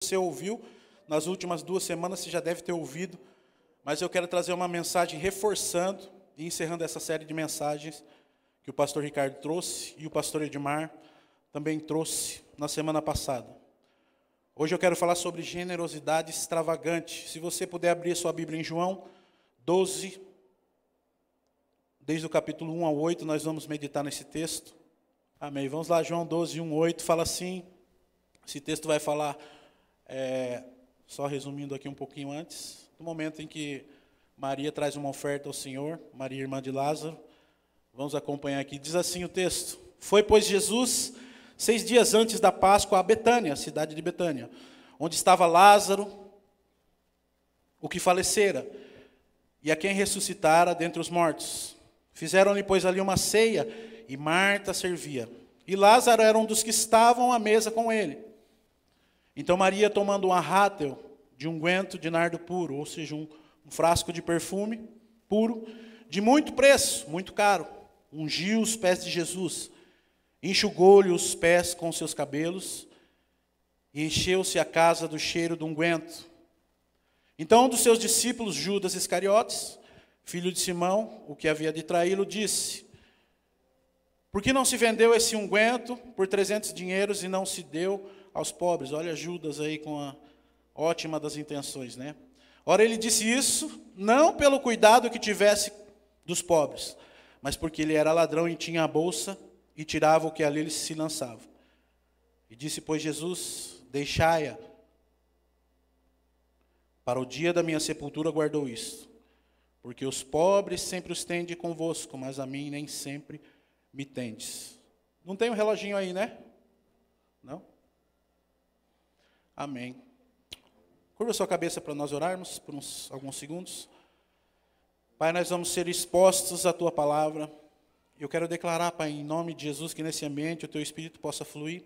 Você ouviu, nas últimas 2 semanas você já deve ter ouvido, mas eu quero trazer uma mensagem reforçando e encerrando essa série de mensagens que o pastor Ricardo trouxe e o pastor Edmar também trouxe na semana passada. Hoje eu quero falar sobre generosidade extravagante. Se você puder abrir sua Bíblia em João 12, desde o capítulo 1 ao 8, nós vamos meditar nesse texto. Amém. Vamos lá, João 12, 1, 8, fala assim. Esse texto vai falar, só resumindo aqui um pouquinho antes, do momento em que Maria traz uma oferta ao Senhor, Maria, irmã de Lázaro. Vamos acompanhar aqui. Diz assim o texto: Foi, pois, Jesus 6 dias antes da Páscoa a Betânia, a cidade de Betânia, onde estava Lázaro, o que falecera, e a quem ressuscitara dentre os mortos. Fizeram-lhe, pois, ali uma ceia, e Marta servia. E Lázaro era um dos que estavam à mesa com ele. Então Maria, tomando um arrátel de unguento de nardo puro, ou seja, um frasco de perfume puro, de muito preço, muito caro, ungiu os pés de Jesus, enxugou-lhe os pés com seus cabelos, e encheu-se a casa do cheiro do unguento. Então um dos seus discípulos, Judas Iscariotes, filho de Simão, o que havia de traí-lo, disse: Por que não se vendeu esse unguento por 300 dinheiros e não se deu aos pobres? Olha Judas aí com a ótima das intenções, né? Ora, ele disse isso, não pelo cuidado que tivesse dos pobres, mas porque ele era ladrão e tinha a bolsa e tirava o que ali ele se lançava. E disse, pois, Jesus: Deixai-a, para o dia da minha sepultura guardou isto. Porque os pobres sempre os tende convosco, mas a mim nem sempre me tendes. Não tem um reloginho aí, né? Não? Amém. Curva sua cabeça para nós orarmos por alguns segundos. Pai, nós vamos ser expostos à Tua palavra. Eu quero declarar, Pai, em nome de Jesus, que nesse ambiente o Teu Espírito possa fluir.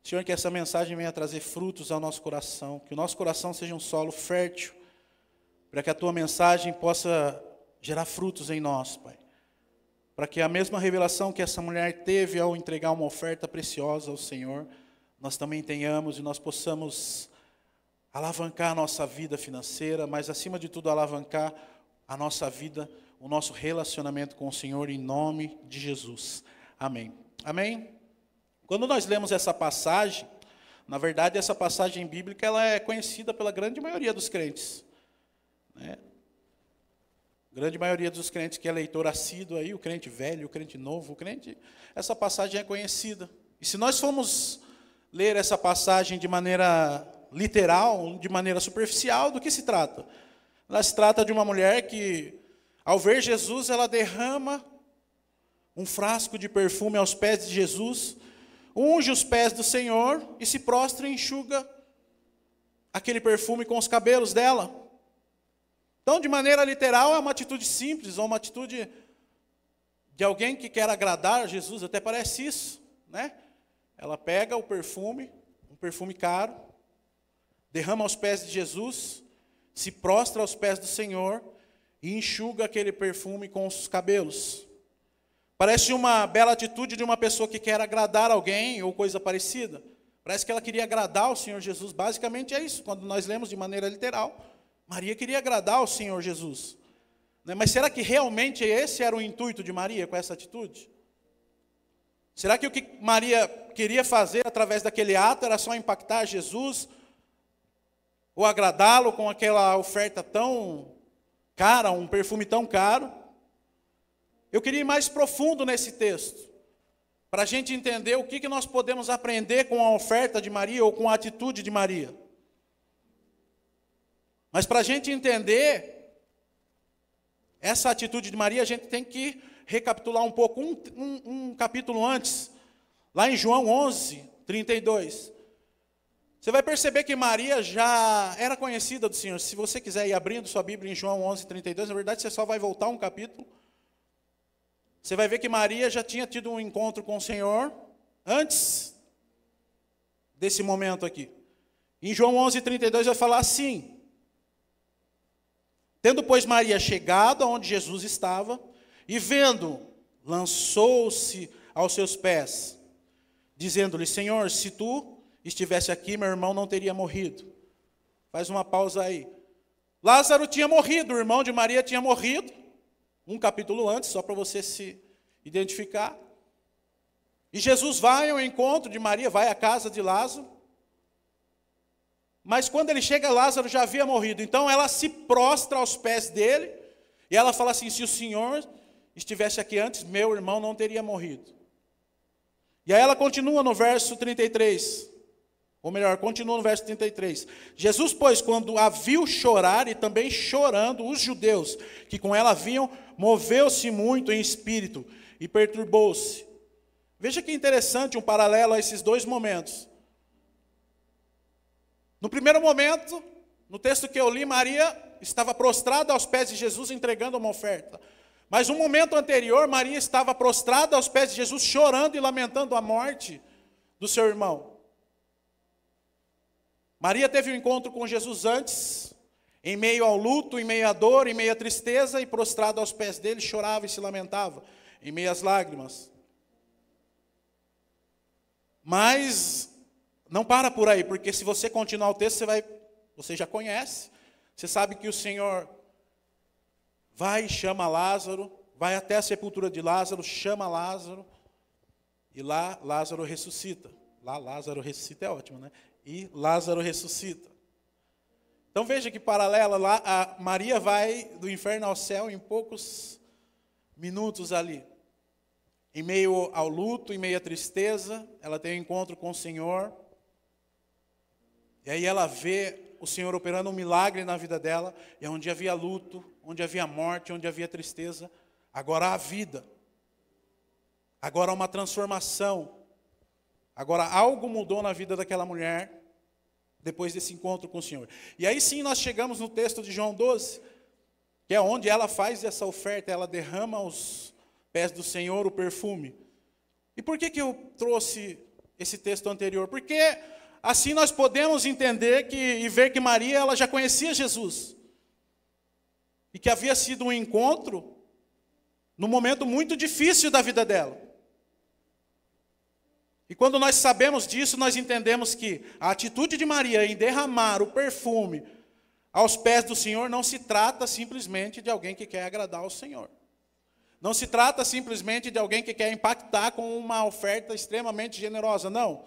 Senhor, que essa mensagem venha trazer frutos ao nosso coração, que o nosso coração seja um solo fértil, para que a Tua mensagem possa gerar frutos em nós, Pai. Para que a mesma revelação que essa mulher teve ao entregar uma oferta preciosa ao Senhor, nós também tenhamos e nós possamos alavancar a nossa vida financeira, mas acima de tudo alavancar a nossa vida, o nosso relacionamento com o Senhor, em nome de Jesus. Amém. Amém? Quando nós lemos essa passagem, na verdade essa passagem bíblica ela é conhecida pela grande maioria dos crentes, né? Grande maioria dos crentes que é leitor assíduo aí, o crente velho, o crente novo, o crente, essa passagem é conhecida. E se nós formos ler essa passagem de maneira literal, de maneira superficial, do que se trata? Ela se trata de uma mulher que, ao ver Jesus, ela derrama um frasco de perfume aos pés de Jesus, unge os pés do Senhor e se prostra e enxuga aquele perfume com os cabelos dela. Então, de maneira literal, é uma atitude simples, ou uma atitude de alguém que quer agradar a Jesus, até parece isso, né? Ela pega o perfume, um perfume caro, derrama aos pés de Jesus, se prostra aos pés do Senhor e enxuga aquele perfume com os cabelos. Parece uma bela atitude de uma pessoa que quer agradar alguém ou coisa parecida. Parece que ela queria agradar o Senhor Jesus, basicamente é isso, quando nós lemos de maneira literal. Maria queria agradar ao Senhor Jesus. Mas será que realmente esse era o intuito de Maria com essa atitude? Será que o que Maria queria fazer através daquele ato era só impactar Jesus? Ou agradá-lo com aquela oferta tão cara, um perfume tão caro? Eu queria ir mais profundo nesse texto, para a gente entender o que nós podemos aprender com a oferta de Maria ou com a atitude de Maria. Mas para a gente entender essa atitude de Maria, a gente tem que recapitular um pouco, um capítulo antes, lá em João 11, 32. Você vai perceber que Maria já era conhecida do Senhor. Se você quiser ir abrindo sua Bíblia em João 11, 32, na verdade você só vai voltar um capítulo. Você vai ver que Maria já tinha tido um encontro com o Senhor antes desse momento aqui. Em João 11, 32 vai falar assim: Tendo, pois, Maria chegado aonde Jesus estava, e vendo, lançou-se aos seus pés, dizendo-lhe: Senhor, se tu estivesse aqui, meu irmão não teria morrido. Faz uma pausa aí. Lázaro tinha morrido, o irmão de Maria tinha morrido, um capítulo antes, só para você se identificar. E Jesus vai ao encontro de Maria, vai à casa de Lázaro. Mas quando ele chega, Lázaro já havia morrido. Então ela se prostra aos pés dele, e ela fala assim: se o Senhor estivesse aqui antes, meu irmão não teria morrido. E aí ela continua no verso 33. Ou melhor, continua no verso 33. Jesus, pois, quando a viu chorar, e também chorando os judeus que com ela vinham, moveu-se muito em espírito e perturbou-se. Veja que interessante um paralelo a esses dois momentos. No primeiro momento, no texto que eu li, Maria estava prostrada aos pés de Jesus, entregando uma oferta. Mas no momento anterior, Maria estava prostrada aos pés de Jesus, chorando e lamentando a morte do seu irmão. Maria teve um encontro com Jesus antes, em meio ao luto, em meio à dor, em meio à tristeza, e prostrada aos pés dele, chorava e se lamentava, em meio às lágrimas. Mas não para por aí, porque se você continuar o texto, você já conhece. Você sabe que o Senhor vai e chama Lázaro, vai até a sepultura de Lázaro, chama Lázaro, e lá Lázaro ressuscita. Lá Lázaro ressuscita é ótimo, né? E Lázaro ressuscita. Então veja que paralela, lá a Maria vai do inferno ao céu em poucos minutos ali. Em meio ao luto, em meio à tristeza, ela tem um encontro com o Senhor. E aí ela vê o Senhor operando um milagre na vida dela. E onde havia luto, onde havia morte, onde havia tristeza, agora há vida. Agora há uma transformação. Agora algo mudou na vida daquela mulher depois desse encontro com o Senhor. E aí sim nós chegamos no texto de João 12, que é onde ela faz essa oferta, ela derrama aos pés do Senhor o perfume. E por que eu trouxe esse texto anterior? Porque assim nós podemos entender e ver que Maria ela já conhecia Jesus. E que havia sido um encontro num momento muito difícil da vida dela. E quando nós sabemos disso, nós entendemos que a atitude de Maria em derramar o perfume aos pés do Senhor não se trata simplesmente de alguém que quer agradar ao Senhor. Não se trata simplesmente de alguém que quer impactar com uma oferta extremamente generosa, não.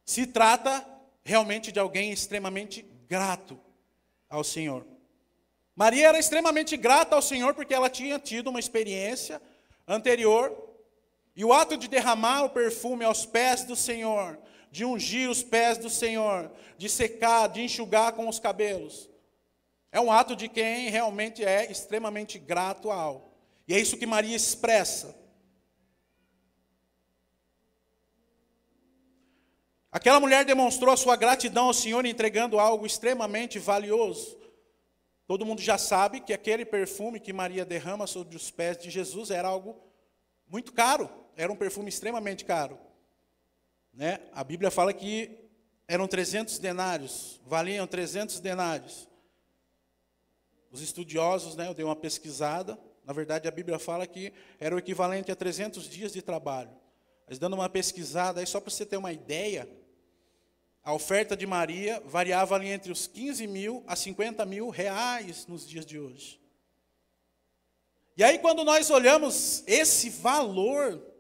Se trata realmente de alguém extremamente grato ao Senhor. Maria era extremamente grata ao Senhor porque ela tinha tido uma experiência anterior. E o ato de derramar o perfume aos pés do Senhor, de ungir os pés do Senhor, de secar, de enxugar com os cabelos, é um ato de quem realmente é extremamente grato a algo. E é isso que Maria expressa. Aquela mulher demonstrou a sua gratidão ao Senhor entregando algo extremamente valioso. Todo mundo já sabe que aquele perfume que Maria derrama sobre os pés de Jesus era algo muito caro. Era um perfume extremamente caro. Né? A Bíblia fala que eram 300 denários, valiam 300 denários. Os estudiosos, né, eu dei uma pesquisada, na verdade a Bíblia fala que era o equivalente a 300 dias de trabalho. Mas dando uma pesquisada, aí só para você ter uma ideia, a oferta de Maria variava ali entre os 15 mil a 50 mil reais nos dias de hoje. E aí quando nós olhamos esse valor,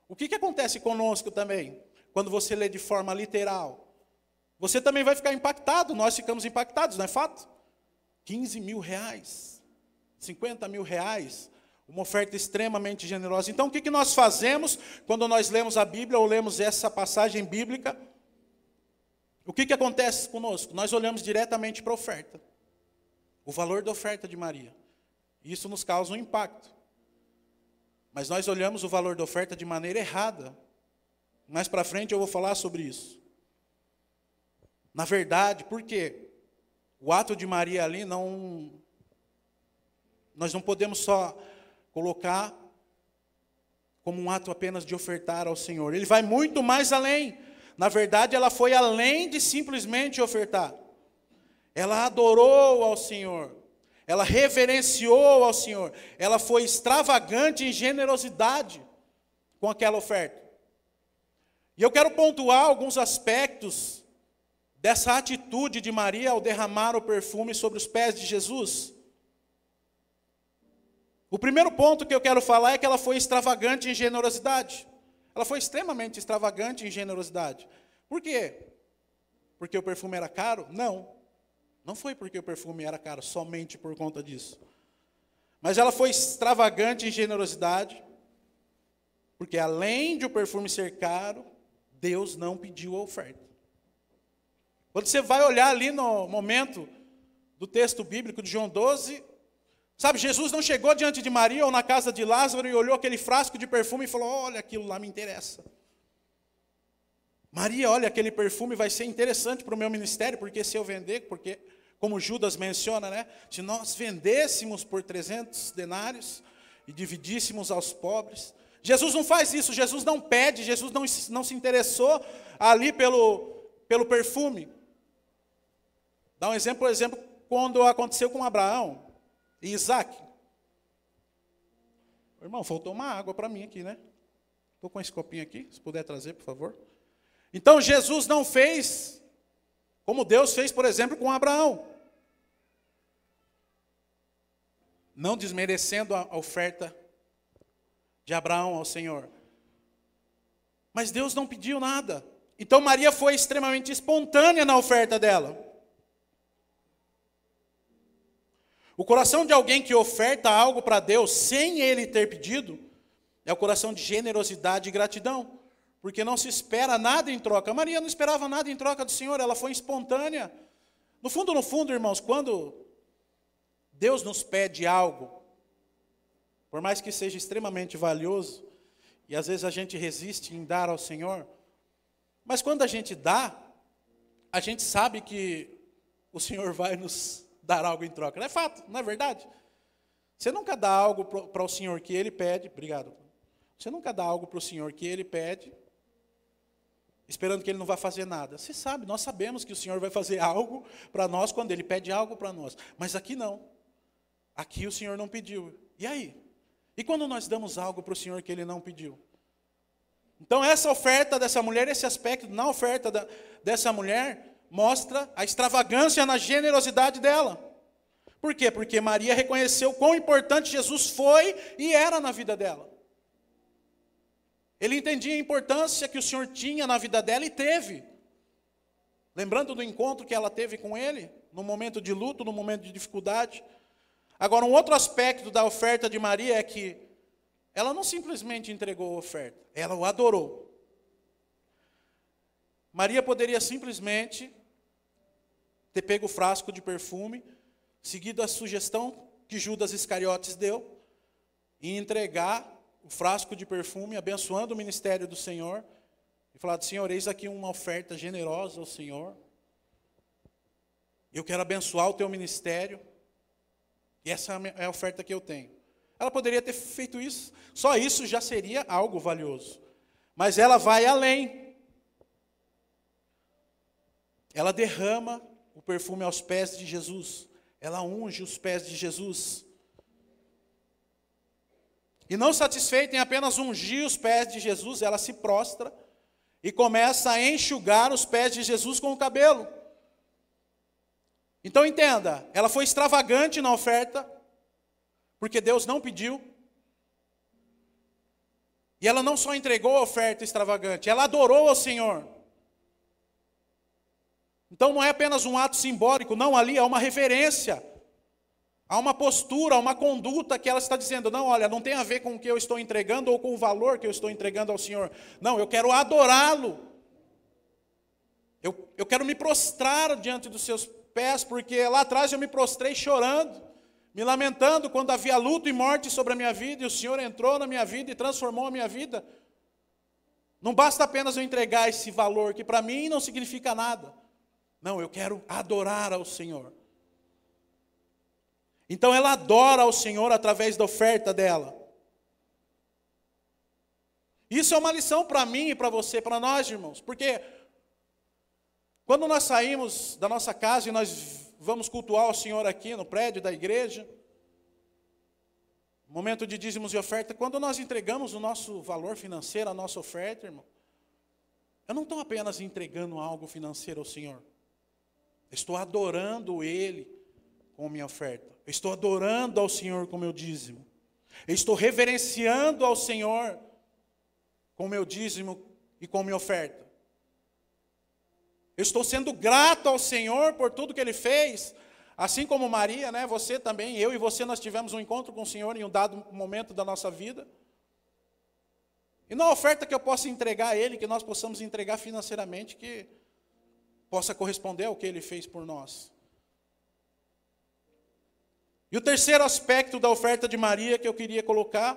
o que acontece conosco também? Quando você lê de forma literal. Você também vai ficar impactado, nós ficamos impactados, não é fato? 15 mil reais, 50 mil reais, uma oferta extremamente generosa. Então o que nós fazemos quando nós lemos a Bíblia ou lemos essa passagem bíblica? O que acontece conosco? Nós olhamos diretamente para a oferta. O valor da oferta de Maria. Isso nos causa um impacto. Mas nós olhamos o valor da oferta de maneira errada. Mais para frente eu vou falar sobre isso. Na verdade, por quê? O ato de Maria ali nós não podemos só colocar como um ato apenas de ofertar ao Senhor. Ele vai muito mais além. Na verdade, ela foi além de simplesmente ofertar. Ela adorou ao Senhor. Ela reverenciou ao Senhor. Ela foi extravagante em generosidade com aquela oferta. E eu quero pontuar alguns aspectos dessa atitude de Maria ao derramar o perfume sobre os pés de Jesus. O primeiro ponto que eu quero falar é que ela foi extravagante em generosidade. Ela foi extremamente extravagante em generosidade. Por quê? Porque o perfume era caro? Não. Não foi porque o perfume era caro, somente por conta disso. Mas ela foi extravagante em generosidade, porque além de o perfume ser caro, Deus não pediu a oferta. Quando você vai olhar ali no momento do texto bíblico de João 12, sabe, Jesus não chegou diante de Maria ou na casa de Lázaro e olhou aquele frasco de perfume e falou: olha, aquilo lá me interessa. Maria, olha, aquele perfume vai ser interessante para o meu ministério, porque se eu vender, porque, como Judas menciona, né, se nós vendêssemos por 300 denários e dividíssemos aos pobres. Jesus não faz isso, Jesus não pede, Jesus não se interessou ali pelo perfume. Dá um exemplo, por exemplo, quando aconteceu com Abraão e Isaac. Irmão, faltou uma água para mim aqui, né? Estou com esse copinho aqui, se puder trazer, por favor. Então, Jesus não fez como Deus fez, por exemplo, com Abraão. Não desmerecendo a oferta de Abraão ao Senhor. Mas Deus não pediu nada. Então, Maria foi extremamente espontânea na oferta dela. O coração de alguém que oferta algo para Deus sem ele ter pedido é o coração de generosidade e gratidão, porque não se espera nada em troca. Maria não esperava nada em troca do Senhor, ela foi espontânea. No fundo, irmãos, quando Deus nos pede algo, por mais que seja extremamente valioso, e às vezes a gente resiste em dar ao Senhor, mas quando a gente dá, a gente sabe que o Senhor vai nos dar algo em troca. Não é fato, não é verdade? Você nunca dá algo para o Senhor que Ele pede, obrigado. Você nunca dá algo para o Senhor que Ele pede, esperando que Ele não vá fazer nada. Você sabe, nós sabemos que o Senhor vai fazer algo para nós quando Ele pede algo para nós. Mas aqui não. Aqui o Senhor não pediu. E aí? E quando nós damos algo para o Senhor que Ele não pediu? Então essa oferta dessa mulher, esse aspecto na oferta dessa mulher, mostra a extravagância na generosidade dela. Por quê? Porque Maria reconheceu quão importante Jesus foi e era na vida dela. Ele entendia a importância que o Senhor tinha na vida dela e teve. Lembrando do encontro que ela teve com Ele, no momento de luto, no momento de dificuldade. Agora, um outro aspecto da oferta de Maria é que ela não simplesmente entregou a oferta, ela o adorou. Maria poderia simplesmente ter pego o frasco de perfume, seguido a sugestão que Judas Iscariotes deu, e entregar o frasco de perfume, abençoando o ministério do Senhor, e falar: Senhor, eis aqui uma oferta generosa ao Senhor, eu quero abençoar o teu ministério, e essa é a oferta que eu tenho. Ela poderia ter feito isso, só isso já seria algo valioso, mas ela vai além. Ela derrama o perfume aos pés de Jesus. Ela unge os pés de Jesus. E não satisfeita em apenas ungir os pés de Jesus, ela se prostra e começa a enxugar os pés de Jesus com o cabelo. Então entenda, ela foi extravagante na oferta, porque Deus não pediu. E ela não só entregou a oferta extravagante, ela adorou ao Senhor. Então não é apenas um ato simbólico, não, ali há uma reverência, há uma postura, há uma conduta que ela está dizendo: não, olha, não tem a ver com o que eu estou entregando ou com o valor que eu estou entregando ao Senhor. Não, eu quero adorá-lo. Eu quero me prostrar diante dos seus pés, porque lá atrás eu me prostrei chorando, me lamentando quando havia luto e morte sobre a minha vida, e o Senhor entrou na minha vida e transformou a minha vida. Não basta apenas eu entregar esse valor, que para mim não significa nada. Não, eu quero adorar ao Senhor. Então ela adora ao Senhor através da oferta dela. Isso é uma lição para mim e para você, para nós, irmãos. Porque quando nós saímos da nossa casa e nós vamos cultuar o Senhor aqui no prédio da igreja, momento de dízimos e oferta, quando nós entregamos o nosso valor financeiro, a nossa oferta, irmão, eu não estou apenas entregando algo financeiro ao Senhor. Eu estou adorando Ele com minha oferta. Eu estou adorando ao Senhor com meu dízimo. Eu estou reverenciando ao Senhor com meu dízimo e com minha oferta. Eu estou sendo grato ao Senhor por tudo que Ele fez. Assim como Maria, né? Você também, eu e você, nós tivemos um encontro com o Senhor em um dado momento da nossa vida. E não a oferta que eu possa entregar a Ele, que nós possamos entregar financeiramente, que possa corresponder ao que Ele fez por nós. E o terceiro aspecto da oferta de Maria que eu queria colocar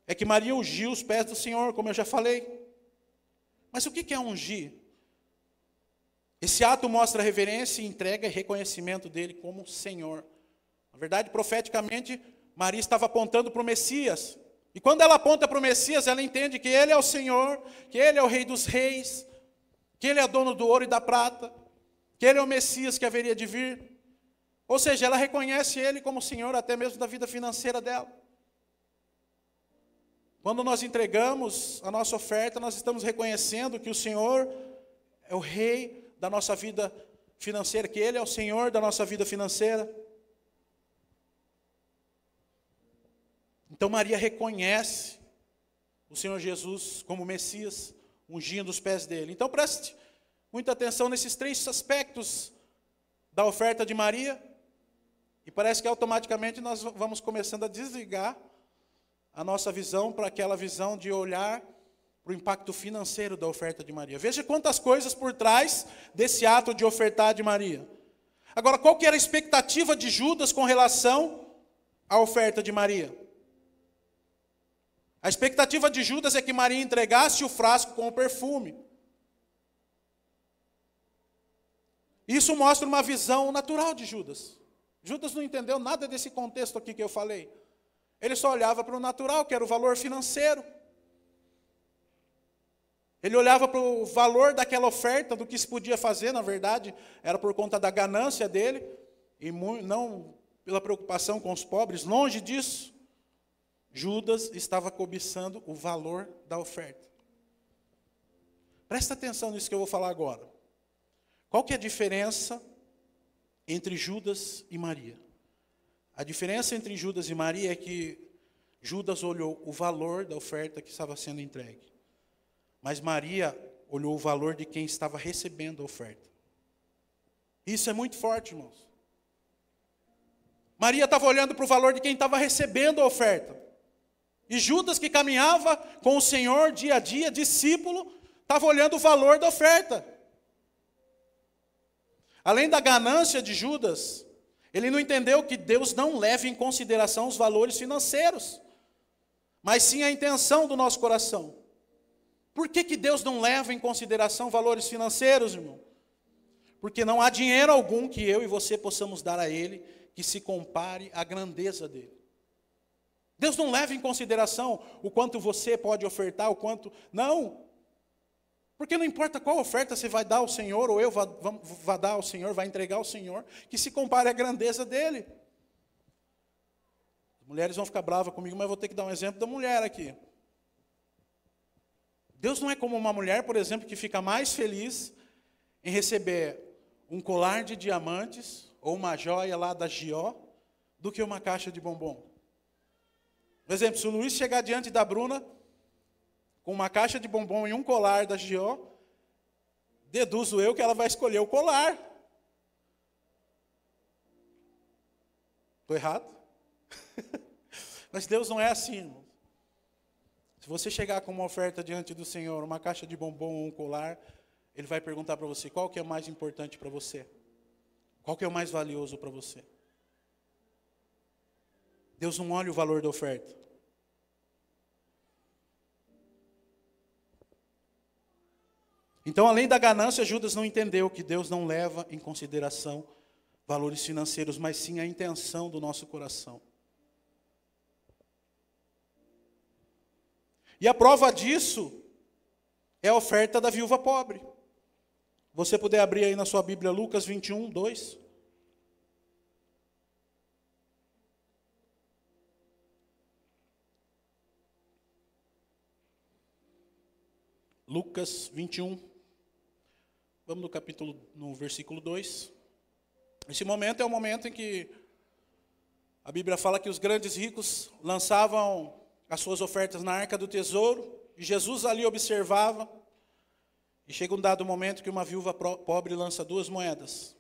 é que Maria ungiu os pés do Senhor, como eu já falei. Mas o que é ungir? Esse ato mostra reverência, entrega e reconhecimento dele como Senhor. Na verdade, profeticamente, Maria estava apontando para o Messias. E quando ela aponta para o Messias, ela entende que Ele é o Senhor, que Ele é o Rei dos Reis, que Ele é dono do ouro e da prata, que Ele é o Messias que haveria de vir. Ou seja, ela reconhece Ele como Senhor até mesmo da vida financeira dela. Quando nós entregamos a nossa oferta, nós estamos reconhecendo que o Senhor é o Rei da nossa vida financeira, que Ele é o Senhor da nossa vida financeira. Então Maria reconhece o Senhor Jesus como Messias, ungindo os pés dele. Então preste muita atenção nesses três aspectos da oferta de Maria. E parece que automaticamente nós vamos começando a desligar a nossa visão para aquela visão de olhar para o impacto financeiro da oferta de Maria. Veja quantas coisas por trás desse ato de ofertar de Maria. Agora, qual que era a expectativa de Judas com relação à oferta de Maria? A expectativa de Judas é que Maria entregasse o frasco com o perfume. Isso mostra uma visão natural de Judas. Judas não entendeu nada desse contexto aqui que eu falei. Ele só olhava para o natural, que era o valor financeiro. Ele olhava para o valor daquela oferta, do que se podia fazer, na verdade, era por conta da ganância dele, e não pela preocupação com os pobres, longe disso. Judas estava cobiçando o valor da oferta. Presta atenção nisso que eu vou falar agora. Qual que é a diferença entre Judas e Maria? A diferença entre Judas e Maria é que Judas olhou o valor da oferta que estava sendo entregue. Mas Maria olhou o valor de quem estava recebendo a oferta. Isso é muito forte, irmãos. Maria estava olhando para o valor de quem estava recebendo a oferta. E Judas, que caminhava com o Senhor dia a dia, discípulo, estava olhando o valor da oferta. Além da ganância de Judas, ele não entendeu que Deus não leva em consideração os valores financeiros, mas sim a intenção do nosso coração. Por que Deus não leva em consideração valores financeiros, irmão? Porque não há dinheiro algum que eu e você possamos dar a Ele que se compare à grandeza dEle. Deus não leva em consideração o quanto você pode ofertar, o quanto... Não. Porque não importa qual oferta você vai dar ao Senhor, ou eu vá dar ao Senhor, vai entregar ao Senhor, que se compare à grandeza dEle. As mulheres vão ficar bravas comigo, mas eu vou ter que dar um exemplo da mulher aqui. Deus não é como uma mulher, por exemplo, que fica mais feliz em receber um colar de diamantes ou uma joia lá da Gió do que uma caixa de bombom. Por exemplo, se o Luiz chegar diante da Bruna com uma caixa de bombom e um colar da Gió, deduzo eu que ela vai escolher o colar. Estou errado? Mas Deus não é assim, irmão. Se você chegar com uma oferta diante do Senhor, uma caixa de bombom ou um colar, Ele vai perguntar para você, qual que é mais importante para você? Qual que é o mais valioso para você? Deus não olha o valor da oferta. Então, além da ganância, Judas não entendeu que Deus não leva em consideração valores financeiros, mas sim a intenção do nosso coração. E a prova disso é a oferta da viúva pobre. Você puder abrir aí na sua Bíblia Lucas 21, 2. Lucas 21. Vamos no versículo 2. Esse momento é o momento em que a Bíblia fala que os grandes ricos lançavam as suas ofertas na arca do tesouro, e Jesus ali observava, e chega um dado momento que uma viúva pobre lança 2 moedas.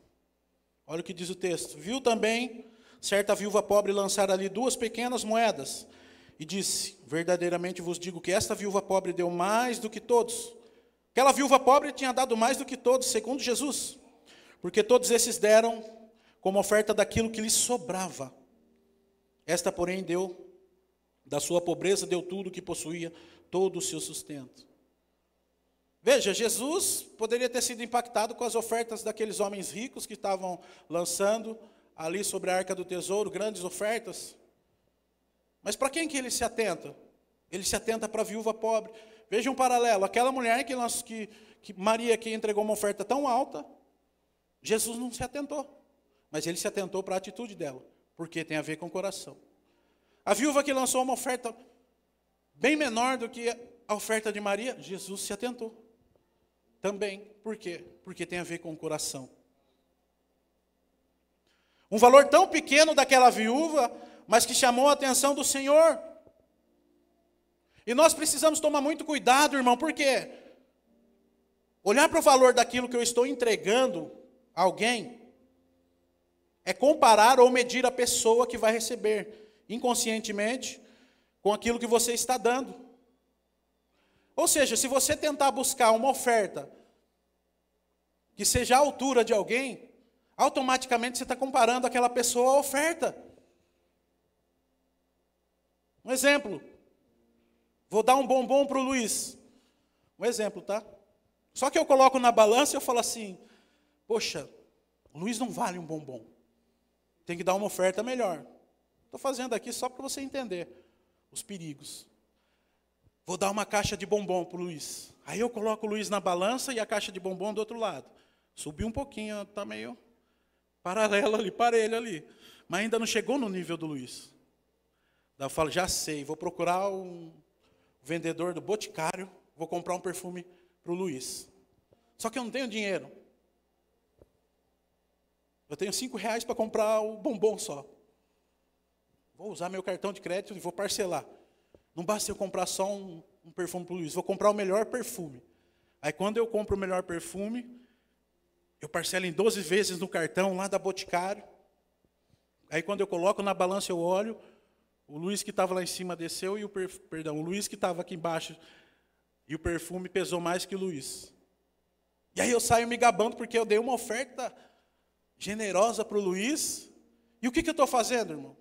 Olha o que diz o texto. Viu também certa viúva pobre lançar ali 2 pequenas moedas, e disse: verdadeiramente vos digo que esta viúva pobre deu mais do que todos. Aquela viúva pobre tinha dado mais do que todos, segundo Jesus, porque todos esses deram como oferta daquilo que lhes sobrava. Esta, porém, deu da sua pobreza, deu tudo o que possuía, todo o seu sustento. Veja, Jesus poderia ter sido impactado com as ofertas daqueles homens ricos que estavam lançando ali sobre a arca do tesouro, grandes ofertas. Mas para quem que ele se atenta? Ele se atenta para a viúva pobre. Veja um paralelo, aquela mulher que Maria, que entregou uma oferta tão alta, Jesus não se atentou, mas ele se atentou para a atitude dela, porque tem a ver com o coração. A viúva que lançou uma oferta bem menor do que a oferta de Maria, Jesus se atentou também. Por quê? Porque tem a ver com o coração. Um valor tão pequeno daquela viúva, mas que chamou a atenção do Senhor. E nós precisamos tomar muito cuidado, irmão, porque olhar para o valor daquilo que eu estou entregando a alguém é comparar ou medir a pessoa que vai receber inconscientemente com aquilo que você está dando. Ou seja, se você tentar buscar uma oferta que seja à altura de alguém, automaticamente você está comparando aquela pessoa à oferta. Um exemplo. Vou dar um bombom para o Luiz. Um exemplo, tá? Só que eu coloco na balança e eu falo assim: poxa, o Luiz não vale um bombom. Tem que dar uma oferta melhor. Estou fazendo aqui só para você entender os perigos. Vou dar uma caixa de bombom para o Luiz. Aí eu coloco o Luiz na balança e a caixa de bombom do outro lado. Subiu um pouquinho, está meio paralelo ali, parelho ali. Mas ainda não chegou no nível do Luiz. Daí eu falo: já sei, vou procurar um vendedor do Boticário, vou comprar um perfume para o Luiz. Só que eu não tenho dinheiro. Eu tenho R$5 para comprar o bombom só. Vou usar meu cartão de crédito e vou parcelar. Não basta eu comprar só um perfume para o Luiz, vou comprar o melhor perfume. Aí quando eu compro o melhor perfume, eu parcelo em 12 vezes no cartão lá da Boticário. Aí quando eu coloco na balança, eu olho, o Luiz que estava lá em cima desceu e o Luiz que estava aqui embaixo e o perfume pesou mais que o Luiz. E aí eu saio me gabando porque eu dei uma oferta generosa para o Luiz. E o que eu estou fazendo, irmão?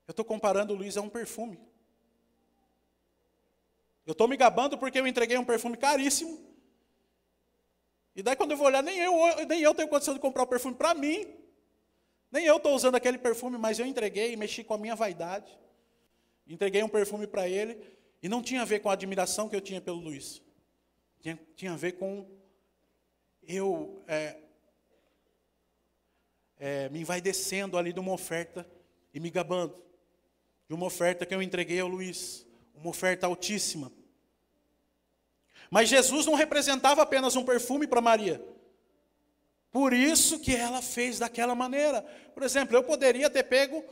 Eu estou comparando o Luiz a um perfume. Eu estou me gabando porque eu entreguei um perfume caríssimo. E daí quando eu vou olhar, nem eu tenho condição de comprar o perfume para mim. Nem eu estou usando aquele perfume, mas eu entreguei e mexi com a minha vaidade. Entreguei um perfume para ele e não tinha a ver com a admiração que eu tinha pelo Luiz. Tinha a ver com eu me envaidecendo ali de uma oferta e me gabando. De uma oferta que eu entreguei ao Luiz. Uma oferta altíssima. Mas Jesus não representava apenas um perfume para Maria. Por isso que ela fez daquela maneira. Por exemplo, eu poderia ter pego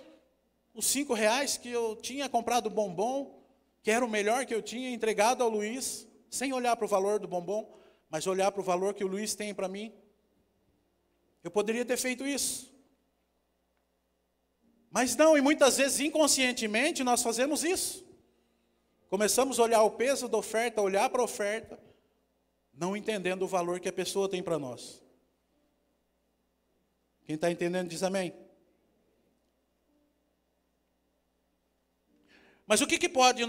os R$5 que eu tinha comprado bombom, que era o melhor que eu tinha, entregado ao Luiz, sem olhar para o valor do bombom, mas olhar para o valor que o Luiz tem para mim. Eu poderia ter feito isso. Mas não, e muitas vezes inconscientemente nós fazemos isso. Começamos a olhar o peso da oferta, olhar para a oferta, não entendendo o valor que a pessoa tem para nós. Quem está entendendo diz amém. Mas o que pode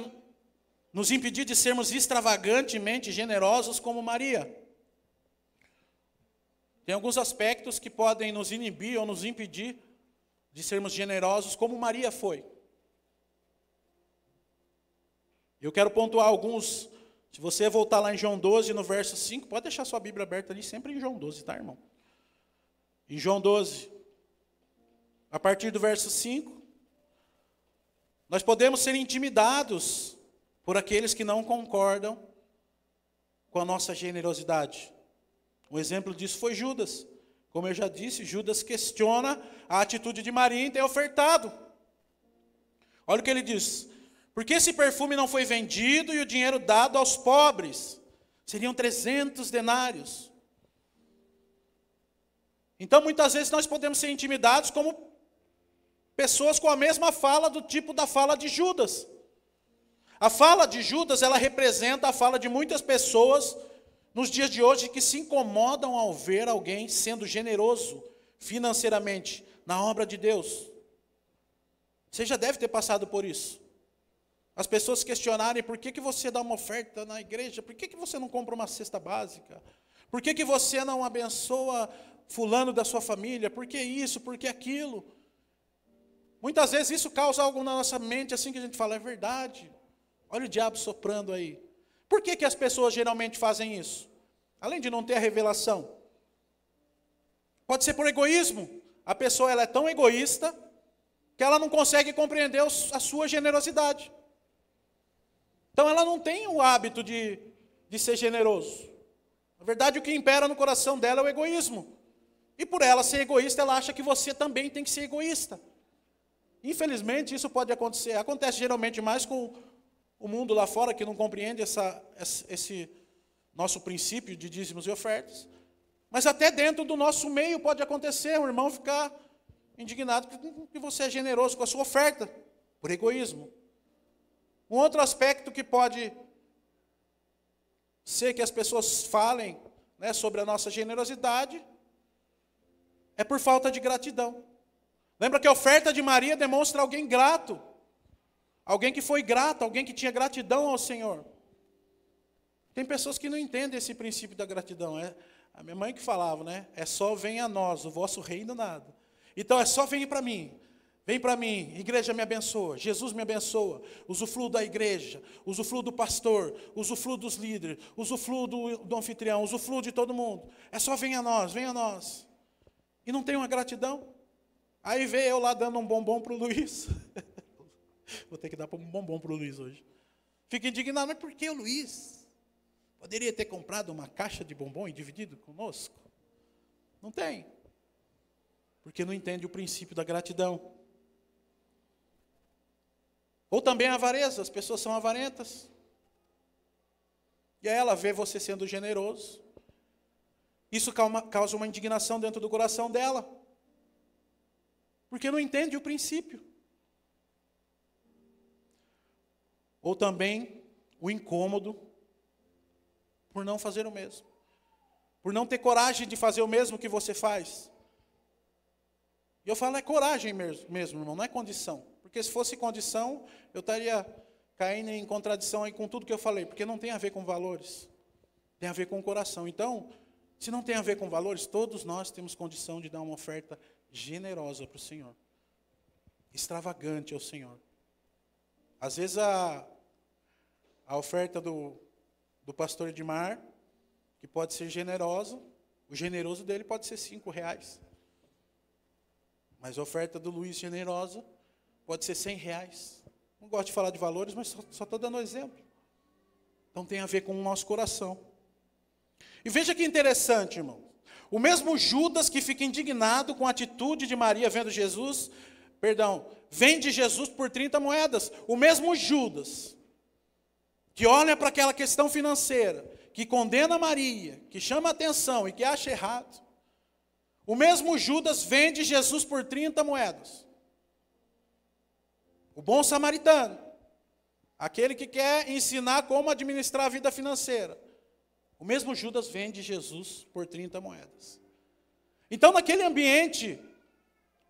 nos impedir de sermos extravagantemente generosos como Maria? Tem alguns aspectos que podem nos inibir ou nos impedir de sermos generosos como Maria foi. Eu quero pontuar alguns. Se você voltar lá em João 12, no verso 5, pode deixar sua Bíblia aberta ali, sempre em João 12, tá, irmão? Em João 12, a partir do verso 5, nós podemos ser intimidados por aqueles que não concordam com a nossa generosidade? Um exemplo disso foi Judas. Como eu já disse, Judas questiona a atitude de Maria em ter ofertado. Olha o que ele diz: por que esse perfume não foi vendido e o dinheiro dado aos pobres? Seriam 300 denários. Então, muitas vezes nós podemos ser intimidados como pessoas com a mesma fala do tipo da fala de Judas. A fala de Judas, ela representa a fala de muitas pessoas nos dias de hoje que se incomodam ao ver alguém sendo generoso financeiramente na obra de Deus. Você já deve ter passado por isso. As pessoas questionarem: por que você dá uma oferta na igreja? Por que você não compra uma cesta básica? Por que você não abençoa fulano da sua família? Por que isso? Por que aquilo? Muitas vezes isso causa algo na nossa mente, assim que a gente fala: é verdade. Olha o diabo soprando aí. Por que as pessoas geralmente fazem isso? Além de não ter a revelação. Pode ser por egoísmo. A pessoa ela é tão egoísta que ela não consegue compreender a sua generosidade. Então ela não tem o hábito de ser generoso. Na verdade, o que impera no coração dela é o egoísmo. E por ela ser egoísta, ela acha que você também tem que ser egoísta. Infelizmente, isso pode acontecer. Acontece geralmente mais com o mundo lá fora, que não compreende esse nosso princípio de dízimos e ofertas. Mas até dentro do nosso meio pode acontecer um irmão ficar indignado que você é generoso com a sua oferta, por egoísmo. Um outro aspecto que pode ser que as pessoas falem, né, sobre a nossa generosidade é por falta de gratidão. Lembra que a oferta de Maria demonstra alguém grato, alguém que foi grato, alguém que tinha gratidão ao Senhor. Tem pessoas que não entendem esse princípio da gratidão. É a minha mãe que falava, né? É só venha a nós, o vosso reino nada. Então é só venha para mim. Vem para mim, igreja me abençoa, Jesus me abençoa, usufruo da igreja, usufruo do pastor, usufruo dos líderes, usufruo do anfitrião, usufruo de todo mundo. É só venha a nós, venha a nós. E não tem uma gratidão. Aí veio eu lá dando um bombom para o Luiz. Vou ter que dar um bombom para o Luiz hoje. Fico indignado, mas por que o Luiz? Poderia ter comprado uma caixa de bombom e dividido conosco? Não tem. Porque não entende o princípio da gratidão. Ou também a avareza, as pessoas são avarentas. E aí ela vê você sendo generoso. Isso causa uma indignação dentro do coração dela. Porque não entende o princípio. Ou também o incômodo por não fazer o mesmo. Por não ter coragem de fazer o mesmo que você faz. E eu falo, é coragem mesmo, irmão, não é condição. Porque se fosse condição, eu estaria caindo em contradição aí com tudo que eu falei. Porque não tem a ver com valores. Tem a ver com o coração. Então, se não tem a ver com valores, todos nós temos condição de dar uma oferta generosa para o Senhor. Extravagante ao Senhor. Às vezes a oferta do pastor Edmar, que pode ser generosa, o generoso dele pode ser R$5. Mas a oferta do Luiz generosa pode ser R$100. Não gosto de falar de valores, mas só estou dando um exemplo. Então tem a ver com o nosso coração. E veja que interessante, irmão. O mesmo Judas que fica indignado com a atitude de Maria vendo Jesus, vende Jesus por 30 moedas. O mesmo Judas que olha para aquela questão financeira, que condena Maria, que chama atenção e que acha errado. O mesmo Judas vende Jesus por 30 moedas. O bom samaritano, aquele que quer ensinar como administrar a vida financeira. O mesmo Judas vende Jesus por 30 moedas. Então, naquele ambiente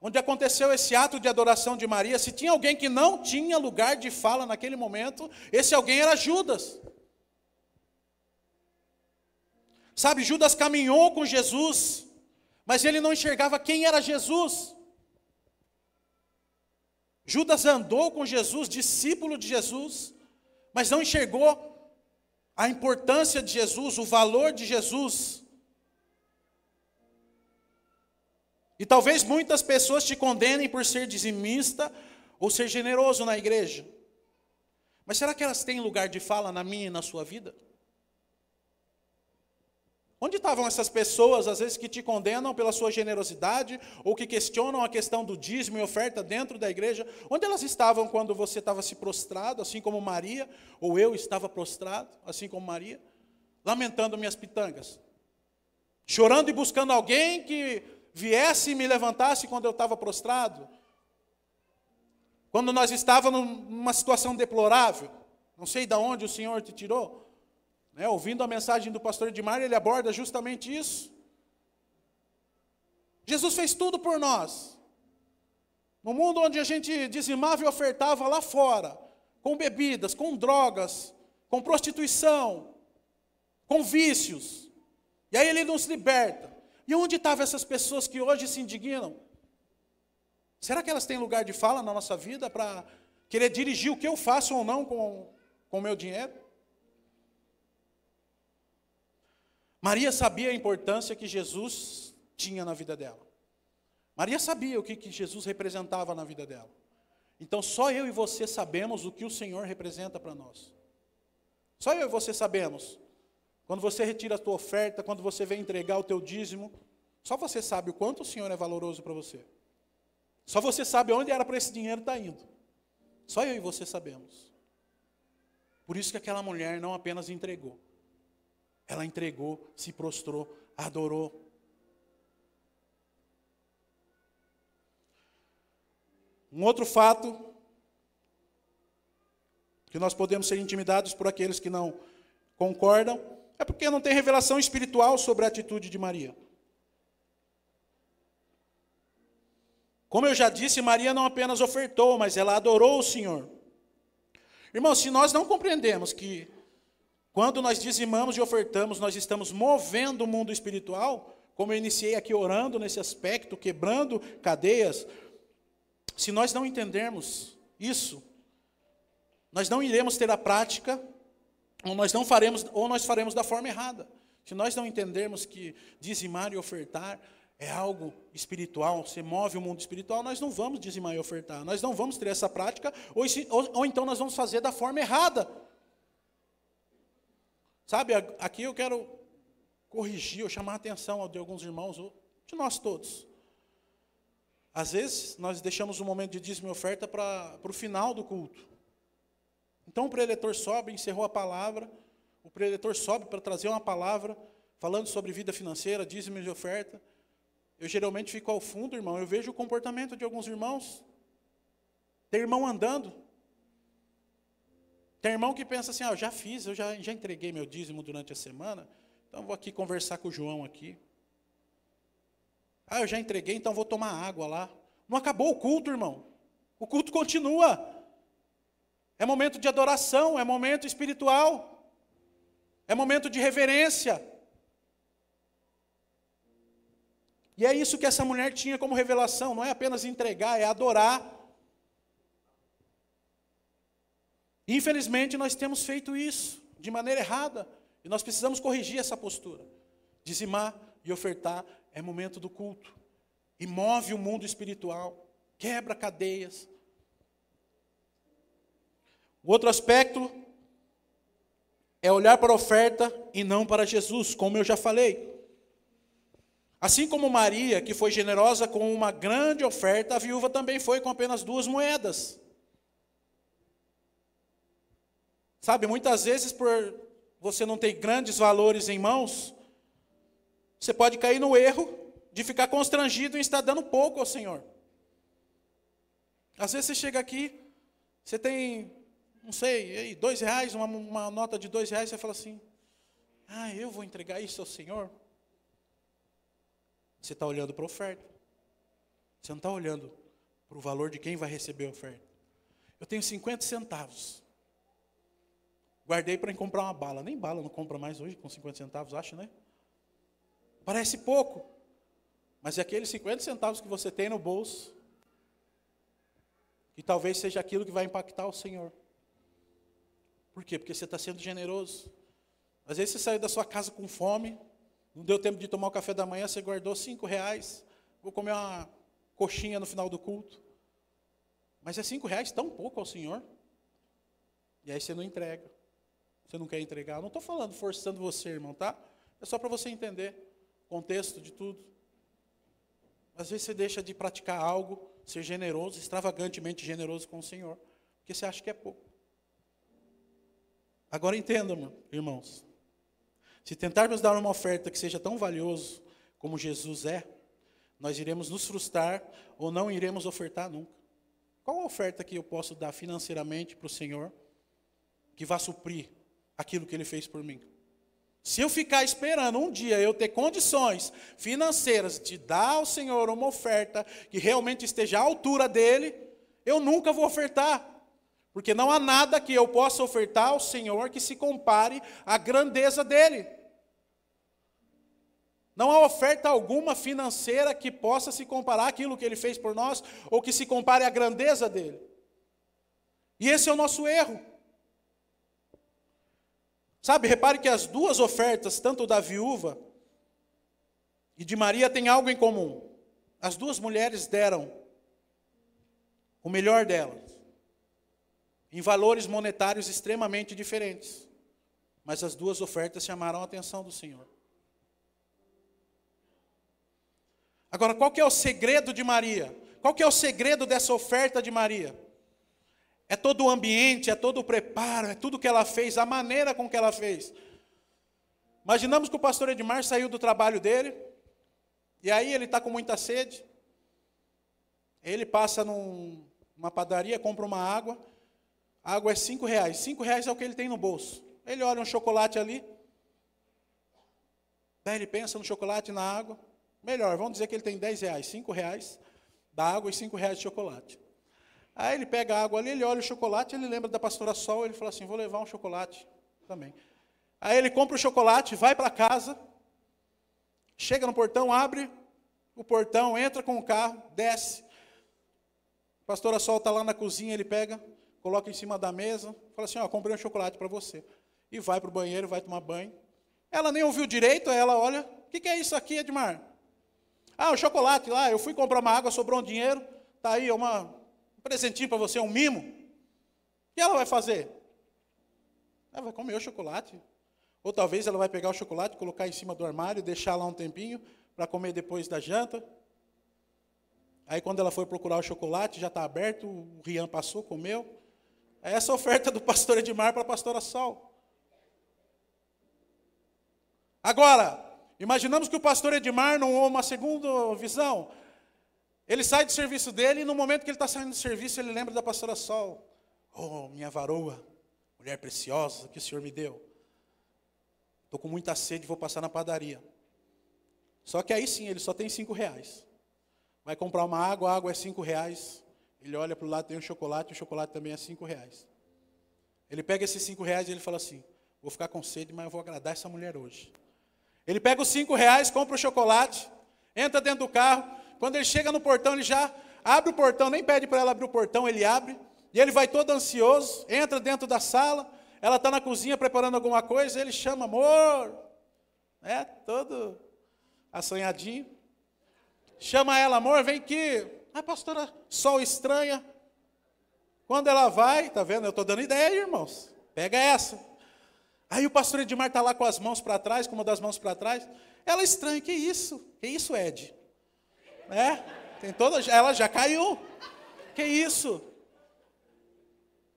onde aconteceu esse ato de adoração de Maria, se tinha alguém que não tinha lugar de fala naquele momento, esse alguém era Judas. Sabe, Judas caminhou com Jesus, mas ele não enxergava quem era Jesus. Judas andou com Jesus, discípulo de Jesus, mas não enxergou a importância de Jesus, o valor de Jesus. E talvez muitas pessoas te condenem por ser dizimista ou ser generoso na igreja. Mas será que elas têm lugar de fala na minha e na sua vida? Onde estavam essas pessoas, às vezes, que te condenam pela sua generosidade, ou que questionam a questão do dízimo e oferta dentro da igreja? Onde elas estavam quando você estava se prostrado, assim como Maria, ou eu estava prostrado, assim como Maria, lamentando minhas pitangas, chorando e buscando alguém que viesse e me levantasse quando eu estava prostrado? Quando nós estávamos numa situação deplorável, não sei de onde o Senhor te tirou, ouvindo a mensagem do pastor Edmar, ele aborda justamente isso. Jesus fez tudo por nós. No mundo onde a gente dizimava e ofertava lá fora, com bebidas, com drogas, com prostituição, com vícios. E aí ele nos liberta. E onde estavam essas pessoas que hoje se indignam? Será que elas têm lugar de fala na nossa vida para querer dirigir o que eu faço ou não com o meu dinheiro? Maria sabia a importância que Jesus tinha na vida dela. Maria sabia o que Jesus representava na vida dela. Então só eu e você sabemos o que o Senhor representa para nós. Só eu e você sabemos. Quando você retira a tua oferta, quando você vem entregar o teu dízimo, só você sabe o quanto o Senhor é valoroso para você. Só você sabe onde era para esse dinheiro estar indo. Só eu e você sabemos. Por isso que aquela mulher não apenas entregou. Ela entregou, se prostrou, adorou. Um outro fato, que nós podemos ser intimidados por aqueles que não concordam, é porque não tem revelação espiritual sobre a atitude de Maria. Como eu já disse, Maria não apenas ofertou, mas ela adorou o Senhor. Irmãos, se nós não compreendemos que quando nós dizimamos e ofertamos, nós estamos movendo o mundo espiritual, como eu iniciei aqui orando nesse aspecto, quebrando cadeias. Se nós não entendermos isso, nós não iremos ter a prática, ou nós faremos da forma errada. Se nós não entendermos que dizimar e ofertar é algo espiritual, você move o mundo espiritual, nós não vamos dizimar e ofertar, nós não vamos ter essa prática, ou então nós vamos fazer da forma errada. Sabe, aqui eu quero corrigir, ou chamar a atenção de alguns irmãos, ou de nós todos. Às vezes, nós deixamos o momento de dízimo e oferta para o final do culto. Então, o preletor sobe, encerrou a palavra, o preletor sobe para trazer uma palavra, falando sobre vida financeira, dízimo e oferta. Eu geralmente fico ao fundo, irmão, eu vejo o comportamento de alguns irmãos. Tem irmão andando. Tem irmão que pensa assim, eu já fiz, eu já entreguei meu dízimo durante a semana, então vou aqui conversar com o João aqui. Eu já entreguei, então vou tomar água lá. Não acabou o culto, irmão. O culto continua. É momento de adoração, é momento espiritual. É momento de reverência. E é isso que essa mulher tinha como revelação, não é apenas entregar, é adorar. Infelizmente, nós temos feito isso de maneira errada, e nós precisamos corrigir essa postura. Dizimar e ofertar é momento do culto, e move o mundo espiritual, quebra cadeias. O outro aspecto é olhar para a oferta e não para Jesus, como eu já falei. Assim como Maria, que foi generosa com uma grande oferta, a viúva também foi com apenas 2 moedas. Sabe, muitas vezes por você não ter grandes valores em mãos, você pode cair no erro de ficar constrangido em estar dando pouco ao Senhor. Às vezes você chega aqui, você tem, não sei, R$2, uma nota de R$2, você fala assim, eu vou entregar isso ao Senhor? Você está olhando para a oferta. Você não está olhando para o valor de quem vai receber a oferta. Eu tenho 50 centavos. Guardei para comprar uma bala. Nem bala não compra mais hoje com 50 centavos, acho, né? Parece pouco. Mas é aqueles 50 centavos que você tem no bolso, que talvez seja aquilo que vai impactar o Senhor. Por quê? Porque você está sendo generoso. Às vezes você saiu da sua casa com fome, não deu tempo de tomar o café da manhã, você guardou R$5, vou comer uma coxinha no final do culto. Mas é R$5 tão pouco ao Senhor. E aí você não entrega. Você não quer entregar. Eu não estou falando forçando você, irmão, tá? É só para você entender o contexto de tudo. Às vezes você deixa de praticar algo, ser generoso, extravagantemente generoso com o Senhor, porque você acha que é pouco. Agora entenda, irmãos. Se tentarmos dar uma oferta que seja tão valioso como Jesus é, nós iremos nos frustrar ou não iremos ofertar nunca. Qual a oferta que eu posso dar financeiramente para o Senhor que vá suprir aquilo que Ele fez por mim? Se eu ficar esperando um dia eu ter condições financeiras de dar ao Senhor uma oferta que realmente esteja à altura dEle, eu nunca vou ofertar. Porque não há nada que eu possa ofertar ao Senhor que se compare à grandeza dEle. Não há oferta alguma financeira que possa se comparar àquilo que Ele fez por nós, ou que se compare à grandeza dEle. E esse é o nosso erro. Sabe, repare que as duas ofertas, tanto da viúva e de Maria, têm algo em comum. As duas mulheres deram o melhor delas, em valores monetários extremamente diferentes. Mas as duas ofertas chamaram a atenção do Senhor. Agora, qual que é o segredo de Maria? Qual que é o segredo dessa oferta de Maria? É todo o ambiente, é todo o preparo, é tudo que ela fez, a maneira com que ela fez. Imaginamos que o pastor Edmar saiu do trabalho dele, e aí ele está com muita sede. Ele passa numa padaria, compra uma água. A água é R$5. R$5 é o que ele tem no bolso. Ele olha um chocolate ali. Daí ele pensa no chocolate e na água. Melhor, vamos dizer que ele tem R$10. R$5 da água e R$5 de chocolate. Aí ele pega a água ali, ele olha o chocolate, ele lembra da pastora Sol, ele fala assim, vou levar um chocolate também. Aí ele compra o chocolate, vai para casa, chega no portão, abre o portão, entra com o carro, desce. A pastora Sol está lá na cozinha, ele pega, coloca em cima da mesa, fala assim, ó, comprei um chocolate para você. E vai para o banheiro, vai tomar banho. Ela nem ouviu direito, ela olha, o que é isso aqui, Edmar? Ah, o chocolate lá, eu fui comprar uma água, sobrou um dinheiro, está aí um presentinho para você, um mimo. O que ela vai fazer? Ela vai comer o chocolate. Ou talvez ela vai pegar o chocolate, colocar em cima do armário, deixar lá um tempinho, para comer depois da janta. Aí quando ela foi procurar o chocolate, já está aberto, o Rian passou, comeu. É essa a oferta do pastor Edmar para a pastora Sol. Agora, imaginamos que o pastor Edmar, numa segunda visão, ele sai do serviço dele e no momento que ele está saindo do serviço, ele lembra da pastora Sol. Oh, minha varoa, mulher preciosa que o Senhor me deu. Estou com muita sede, vou passar na padaria. Só que aí sim, ele só tem R$5. Vai comprar uma água, a água é R$5. Ele olha para o lado, tem um chocolate, o chocolate também é R$5. Ele pega esses R$5 e ele fala assim, vou ficar com sede, mas eu vou agradar essa mulher hoje. Ele pega os R$5, compra o chocolate, entra dentro do carro. Quando ele chega no portão, ele já abre o portão, nem pede para ela abrir o portão, ele abre. E ele vai todo ansioso, entra dentro da sala, ela está na cozinha preparando alguma coisa, ele chama, amor, todo assanhadinho. Chama ela, amor, vem aqui. A pastora Sol estranha. Quando ela vai, tá vendo? Eu estou dando ideia, irmãos. Pega essa. Aí o pastor Edmar está lá com as mãos para trás, com uma das mãos para trás. Ela estranha, que isso? Que isso, Ed? Ela já caiu. Que isso?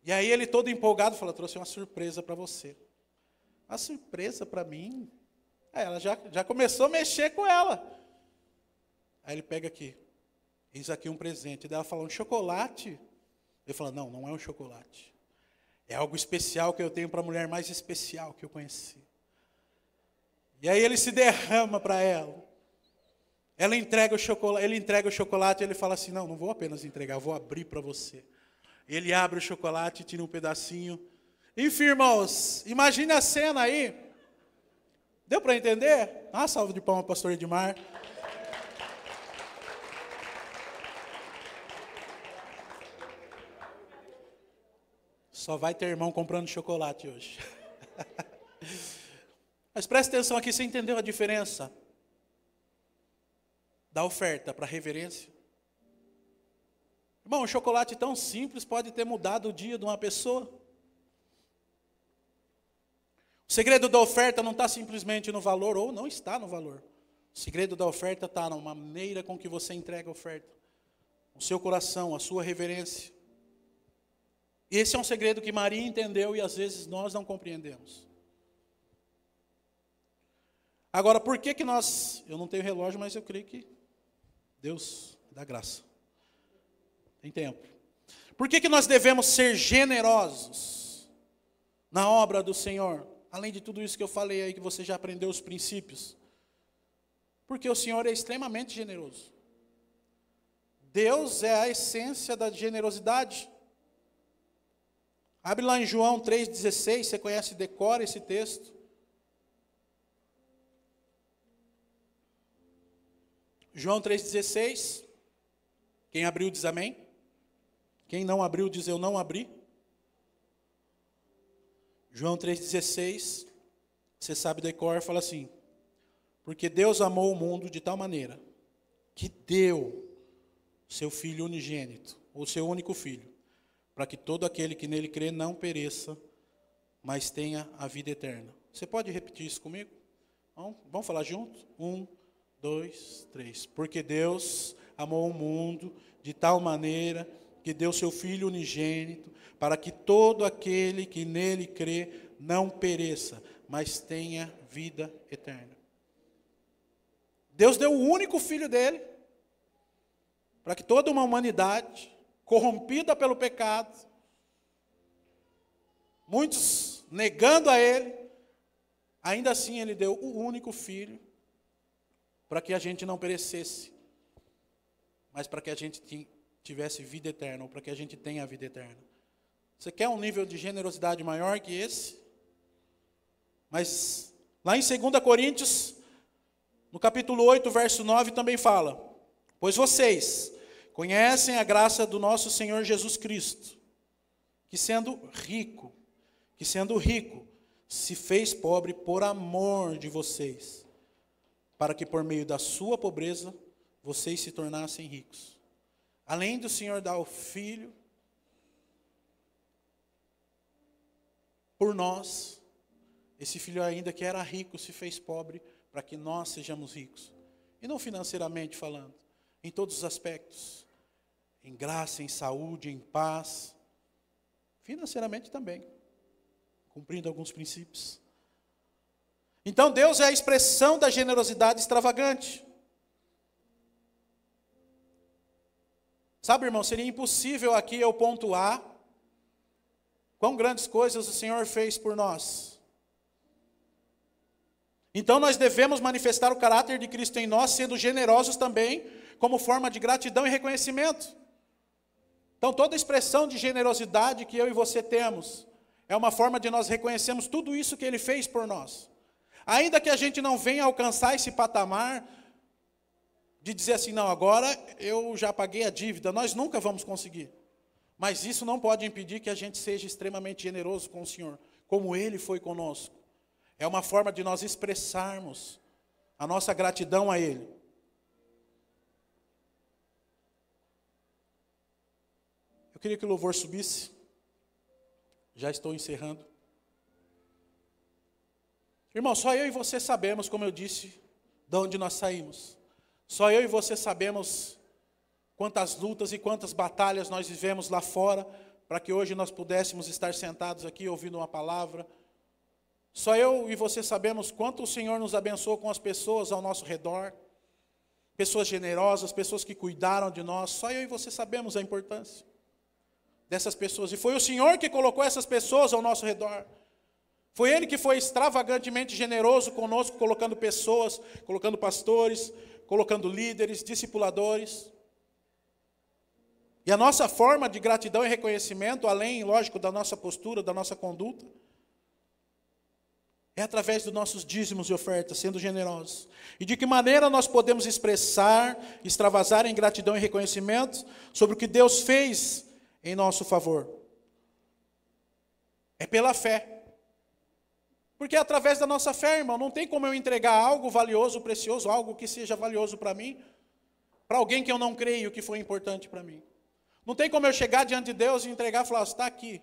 E aí ele todo empolgado fala, trouxe uma surpresa para você. Uma surpresa para mim? Aí ela já começou a mexer com ela. Aí ele pega aqui, eis aqui um presente. Daí ela fala, um chocolate? Ele fala, não, não é um chocolate. É algo especial que eu tenho para a mulher mais especial que eu conheci. E aí ele se derrama para ela. Ele entrega o chocolate e ele fala assim, não vou apenas entregar, vou abrir para você. Ele abre o chocolate, tira um pedacinho. Enfim, irmãos, imagine a cena aí. Deu para entender? Ah, salve de palmas, pastor Edmar. Só vai ter irmão comprando chocolate hoje. Mas preste atenção aqui, você entendeu a diferença da oferta para a reverência? Irmão, um chocolate tão simples pode ter mudado o dia de uma pessoa. O O segredo da oferta não está simplesmente no valor, ou não está no valor. O segredo da oferta está na maneira com que você entrega a oferta. O seu coração, a sua reverência. Esse é um segredo que Maria entendeu e às vezes nós não compreendemos. Agora, por que nós... Eu não tenho relógio, mas eu creio que Deus dá graça. Tem tempo. Por que nós devemos ser generosos na obra do Senhor? Além de tudo isso que eu falei aí, que você já aprendeu os princípios. Porque o Senhor é extremamente generoso. Deus é a essência da generosidade. Abre lá em João 3,16, você conhece, decora esse texto. João 3,16. Quem abriu diz amém. Quem não abriu diz eu não abri. João 3,16, você sabe decor, fala assim: porque Deus amou o mundo de tal maneira que deu seu Filho unigênito, ou seu único Filho, para que todo aquele que nele crê não pereça, mas tenha a vida eterna. Você pode repetir isso comigo? Vamos falar junto? 1, 2, 3. Porque Deus amou o mundo de tal maneira que deu seu Filho unigênito, para que todo aquele que nele crê não pereça, mas tenha vida eterna. Deus deu o único Filho dele, para que toda uma humanidade, corrompida pelo pecado, muitos negando a ele, ainda assim ele deu o único Filho, para que a gente não perecesse, mas para que a gente tivesse vida eterna, ou para que a gente tenha a vida eterna. Você quer um nível de generosidade maior que esse? Mas lá em 2 Coríntios, no capítulo 8, verso 9, também fala: pois vocês conhecem a graça do nosso Senhor Jesus Cristo, que sendo rico, se fez pobre por amor de vocês, para que por meio da sua pobreza, vocês se tornassem ricos. Além do Senhor dar o Filho por nós, esse Filho ainda que era rico se fez pobre para que nós sejamos ricos. E não financeiramente falando, em todos os aspectos. Em graça, em saúde, em paz. Financeiramente também, cumprindo alguns princípios. Então Deus é a expressão da generosidade extravagante. Sabe, irmão, seria impossível aqui eu pontuar quão grandes coisas o Senhor fez por nós. Então nós devemos manifestar o caráter de Cristo em nós, sendo generosos também, como forma de gratidão e reconhecimento. Então toda expressão de generosidade que eu e você temos, é uma forma de nós reconhecermos tudo isso que Ele fez por nós. Ainda que a gente não venha alcançar esse patamar, de dizer assim, não, agora eu já paguei a dívida, nós nunca vamos conseguir. Mas isso não pode impedir que a gente seja extremamente generoso com o Senhor, como Ele foi conosco. É uma forma de nós expressarmos a nossa gratidão a Ele. Eu queria que o louvor subisse. Já estou encerrando. Irmão, só eu e você sabemos, como eu disse, de onde nós saímos. Só eu e você sabemos quantas lutas e quantas batalhas nós vivemos lá fora, para que hoje nós pudéssemos estar sentados aqui ouvindo uma palavra. Só eu e você sabemos quanto o Senhor nos abençoou com as pessoas ao nosso redor. Pessoas generosas, pessoas que cuidaram de nós. Só eu e você sabemos a importância dessas pessoas. E foi o Senhor que colocou essas pessoas ao nosso redor. Foi Ele que foi extravagantemente generoso conosco, colocando pessoas, colocando pastores, colocando líderes, discipuladores. E a nossa forma de gratidão e reconhecimento, além, lógico, da nossa postura, da nossa conduta, é através dos nossos dízimos e ofertas, sendo generosos. E de que maneira nós podemos expressar, extravasar em gratidão e reconhecimento sobre o que Deus fez em nosso favor? É pela fé. Porque é através da nossa fé, irmão, não tem como eu entregar algo valioso, precioso, algo que seja valioso para mim, para alguém que eu não creio que foi importante para mim. Não tem como eu chegar diante de Deus e entregar e falar, está aqui.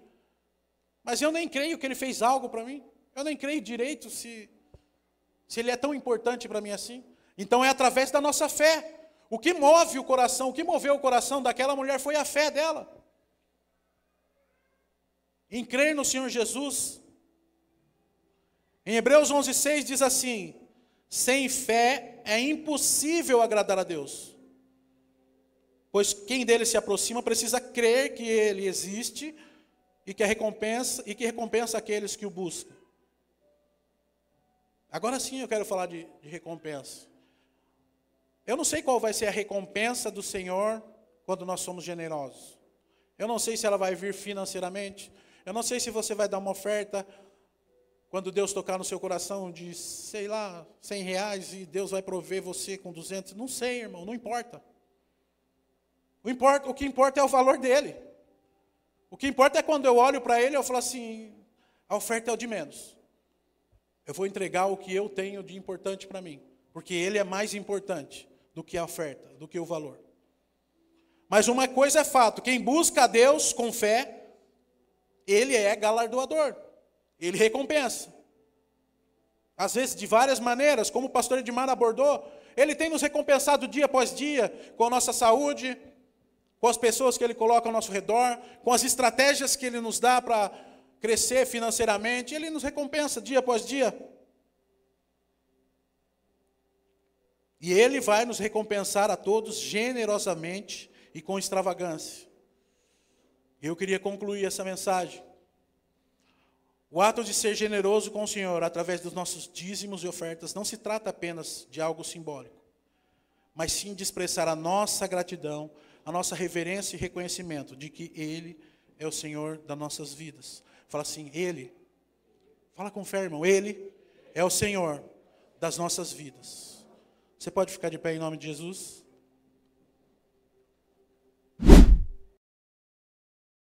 Mas eu nem creio que Ele fez algo para mim. Eu nem creio direito se ele é tão importante para mim assim. Então é através da nossa fé. O que move o coração, o que moveu o coração daquela mulher foi a fé dela. Em crer no Senhor Jesus. Em Hebreus 11:6 diz assim: sem fé é impossível agradar a Deus. Pois quem dele se aproxima precisa crer que ele existe e que recompensa aqueles que o buscam. Agora sim eu quero falar de recompensa. Eu não sei qual vai ser a recompensa do Senhor quando nós somos generosos. Eu não sei se ela vai vir financeiramente. Eu não sei se você vai dar uma oferta quando Deus tocar no seu coração de, sei lá, R$100 e Deus vai prover você com 200. Não sei, irmão, não importa. O que importa é o valor dele. O que importa é quando eu olho para ele e eu falo assim, a oferta é o de menos. Eu vou entregar o que eu tenho de importante para mim. Porque ele é mais importante do que a oferta, do que o valor. Mas uma coisa é fato, quem busca a Deus com fé, ele é galardoador, ele recompensa. Às vezes de várias maneiras, como o pastor Edmar abordou, ele tem nos recompensado dia após dia, com a nossa saúde, com as pessoas que ele coloca ao nosso redor, com as estratégias que ele nos dá para crescer financeiramente, ele nos recompensa dia após dia. E ele vai nos recompensar a todos generosamente e com extravagância. Eu queria concluir essa mensagem. O ato de ser generoso com o Senhor, através dos nossos dízimos e ofertas, não se trata apenas de algo simbólico, mas sim de expressar a nossa gratidão, a nossa reverência e reconhecimento de que Ele é o Senhor das nossas vidas. Fala assim, Ele, fala com fé, irmão, Ele é o Senhor das nossas vidas. Você pode ficar de pé em nome de Jesus?